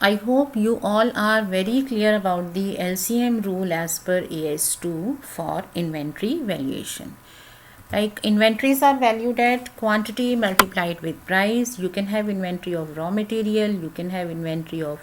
I hope you all are very clear about the LCM rule as per AS2 for inventory valuation. Like inventories are valued at quantity multiplied with price. You can have inventory of raw material, you can have inventory of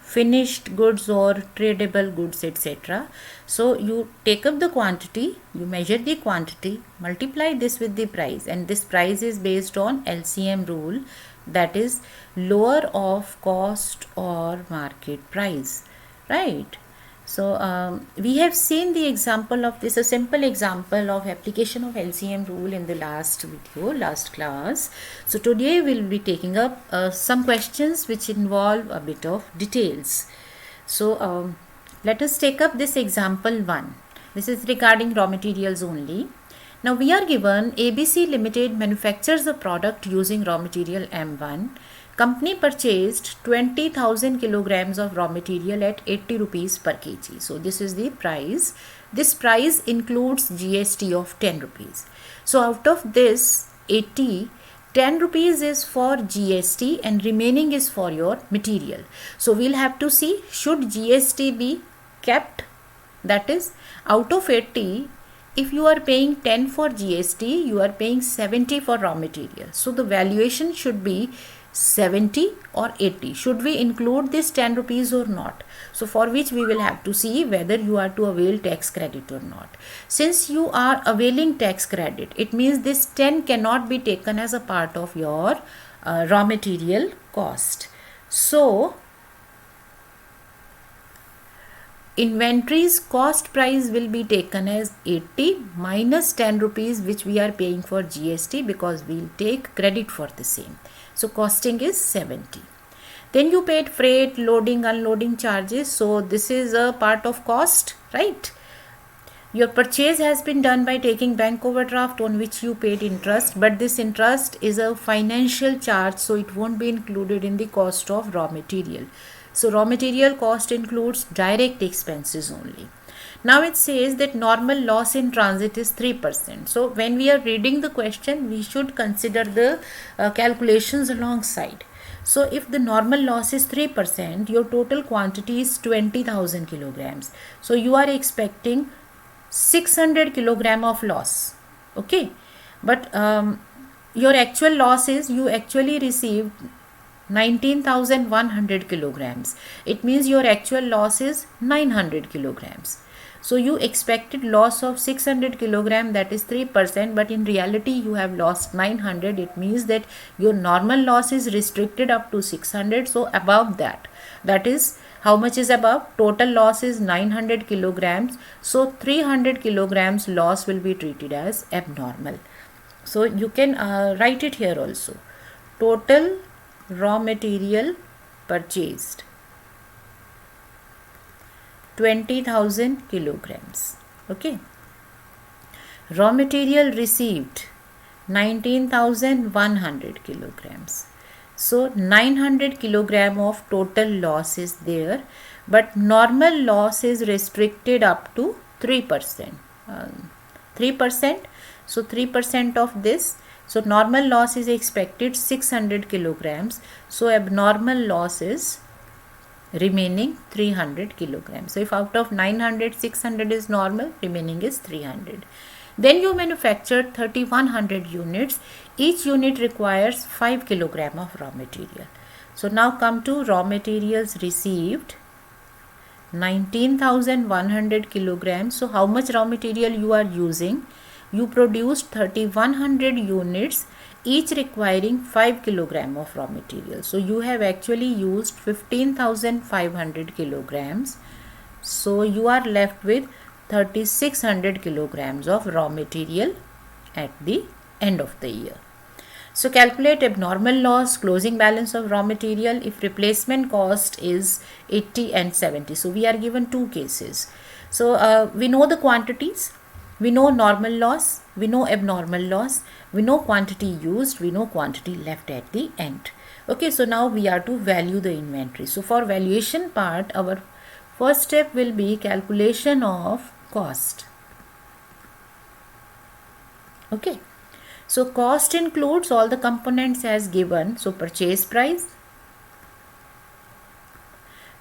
finished goods or tradable goods, etc. So you take up the quantity, you measure the quantity, multiply this with the price, and this price is based on LCM rule, that is lower of cost or market price, right? So we have seen the example of this, a simple example of application of LCM rule in the last video, last class. So today we will be taking up some questions which involve a bit of details. So let us take up this example 1. This is regarding raw materials only. Now we are given ABC Limited manufactures a product using raw material M1. Company purchased 20,000 kilograms of raw material at 80 rupees per kg. So this is the price. This price includes GST of 10 rupees. So out of this 80, 10 rupees is for GST and remaining is for your material. So we'll have to see, should GST be kept? That is, out of 80, if you are paying 10 for GST, you are paying 70 for raw material. So the valuation should be 70 or 80. Should we include this 10 rupees or not? So for which we will have to see whether you are to avail tax credit or not. Since you are availing tax credit, it means this 10 cannot be taken as a part of your raw material cost. So inventory's cost price will be taken as 80 minus 10 rupees which we are paying for GST, because we will take credit for the same. So costing is 70. Then you paid freight, loading, unloading charges. So this is a part of cost, right? Your purchase has been done by taking bank overdraft on which you paid interest, but this interest is a financial charge, so it won't be included in the cost of raw material. So raw material cost includes direct expenses only. Now it says that normal loss in transit is 3%. So when we are reading the question, we should consider the calculations alongside. So if the normal loss is 3%, your total quantity is 20,000 kilograms. So you are expecting 600 kilogram of loss. Okay. But your actual loss is, you actually received 19,100 kilograms. It means your actual loss is 900 kilograms. So you expected loss of 600 kilogram, that is 3%, but in reality you have lost 900. It means that your normal loss is restricted up to 600. So above that, that is how much is above? Total loss is 900 kilograms. So 300 kilograms loss will be treated as abnormal. So you can write it here also. Total raw material purchased 20,000 kilograms. Okay. Raw material received 19,100 kilograms. So 900 kilogram of total loss is there, but normal loss is restricted up to 3%. 3%. So 3% of this. So normal loss is expected 600 kilograms. So abnormal loss is remaining 300 kilograms. So if out of 900, 600 is normal, remaining is 300. Then you manufactured 3100 units. Each unit requires 5 kilogram of raw material. So now come to raw materials received 19,100 kilograms. So how much raw material you are using? You produced 3100 units, each requiring 5 kilogram of raw material. So you have actually used 15,500 kilograms. So you are left with 3,600 kilograms of raw material at the end of the year. So calculate abnormal loss, closing balance of raw material if replacement cost is 80 and 70. So we are given two cases. So we know the quantities. We know normal loss, we know abnormal loss, we know quantity used, we know quantity left at the end. Okay, so now we are to value the inventory. So for valuation part, our first step will be calculation of cost. Okay, so cost includes all the components as given. So purchase price,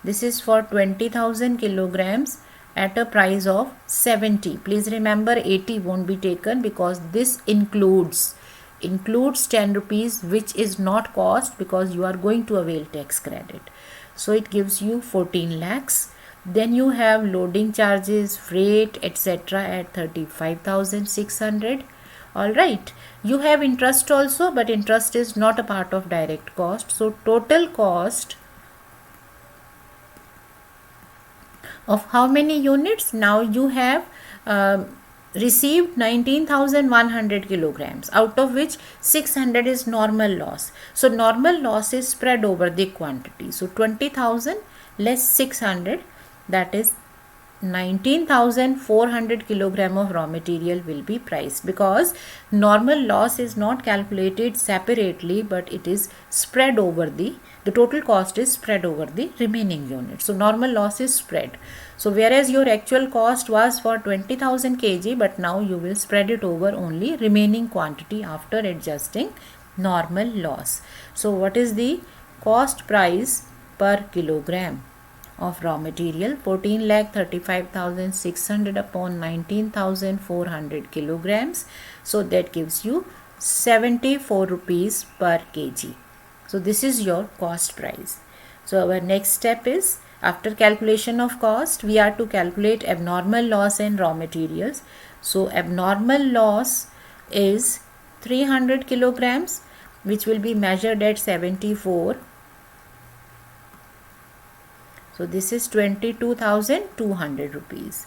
This is for 20,000 kilograms at a price of 70. Please remember 80 won't be taken because this includes 10 rupees which is not cost because you are going to avail tax credit. So it gives you 14 lakhs. Then you have loading charges, freight, etc. at 35,600. Alright, you have interest also, but interest is not a part of direct cost. So total cost of how many units? Now you have received 19,100 kilograms, out of which 600 is normal loss. So normal loss is spread over the quantity. So 20,000 less 600, that is 19,400 kilogram of raw material will be priced, because normal loss is not calculated separately, but it is spread over the total cost is spread over the remaining units. So normal loss is spread. So whereas your actual cost was for 20,000 kg, but now you will spread it over only remaining quantity after adjusting normal loss. So what is the cost price per kilogram of raw material? 14,35,600 upon 19,400 kilograms. So that gives you 74 rupees per kg. So this is your cost price. So our next step is, after calculation of cost, we are to calculate abnormal loss in raw materials. So abnormal loss is 300 kilograms, which will be measured at 74. So this is 22,200 rupees.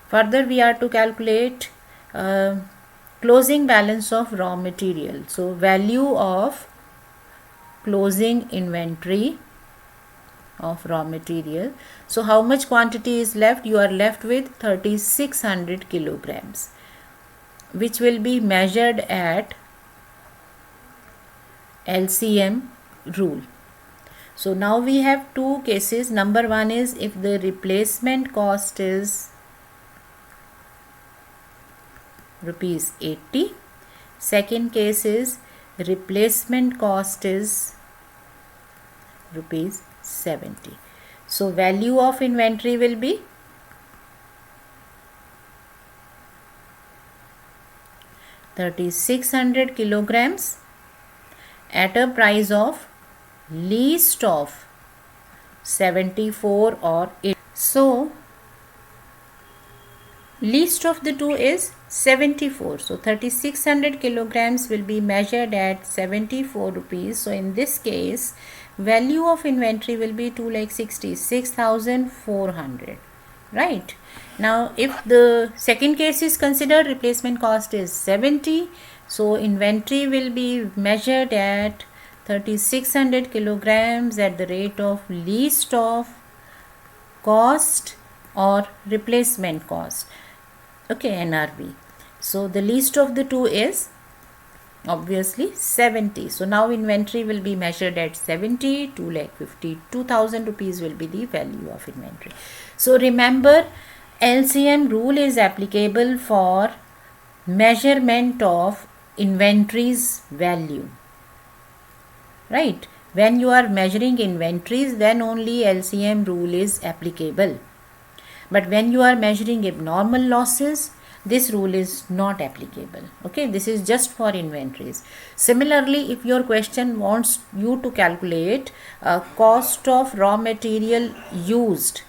Further, we are to calculate closing balance of raw material. So value of closing inventory of raw material. So how much quantity is left? You are left with 3,600 kilograms, which will be measured at LCM rule. So now we have two cases. Number one is if the replacement cost is rupees 80. Second case is replacement cost is rupees 70. So value of inventory will be 3,600 kilograms at a price of least of 74 or 80. So least of the two is 74. So 3,600 kilograms will be measured at 74 rupees. So in this case, value of inventory will be 2,66,400. Right. Now if the second case is considered, replacement cost is 70. So inventory will be measured at 3,600 kilograms at the rate of least of cost or replacement cost. Okay, NRV. So the least of the two is obviously 70. So now inventory will be measured at 70. 2,52,000 rupees will be the value of inventory. So remember, LCM rule is applicable for measurement of inventory's value. Right? When you are measuring inventories, then only LCM rule is applicable. But when you are measuring abnormal losses, this rule is not applicable. Okay, this is just for inventories. Similarly, if your question wants you to calculate cost of raw material used,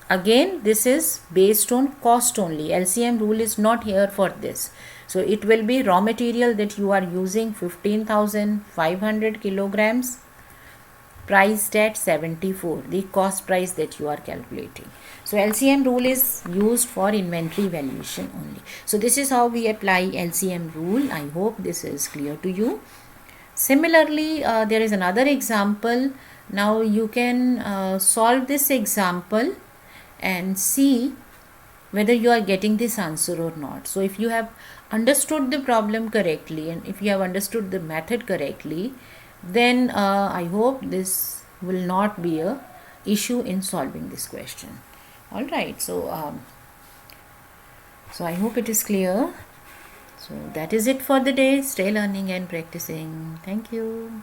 again this is based on cost only. LCM rule is not here for this. So it will be raw material that you are using 15,500 kilograms priced at 74, the cost price that you are calculating. So LCM rule is used for inventory valuation only. So this is how we apply LCM rule. I hope this is clear to you. Similarly, there is another example. Now you can solve this example and see whether you are getting this answer or not. So if you have understood the problem correctly and if you have understood the method correctly, then I hope this will not be a issue in solving this question. All right, so I hope it is clear. So that is it for the day. Stay learning and practicing. Thank you.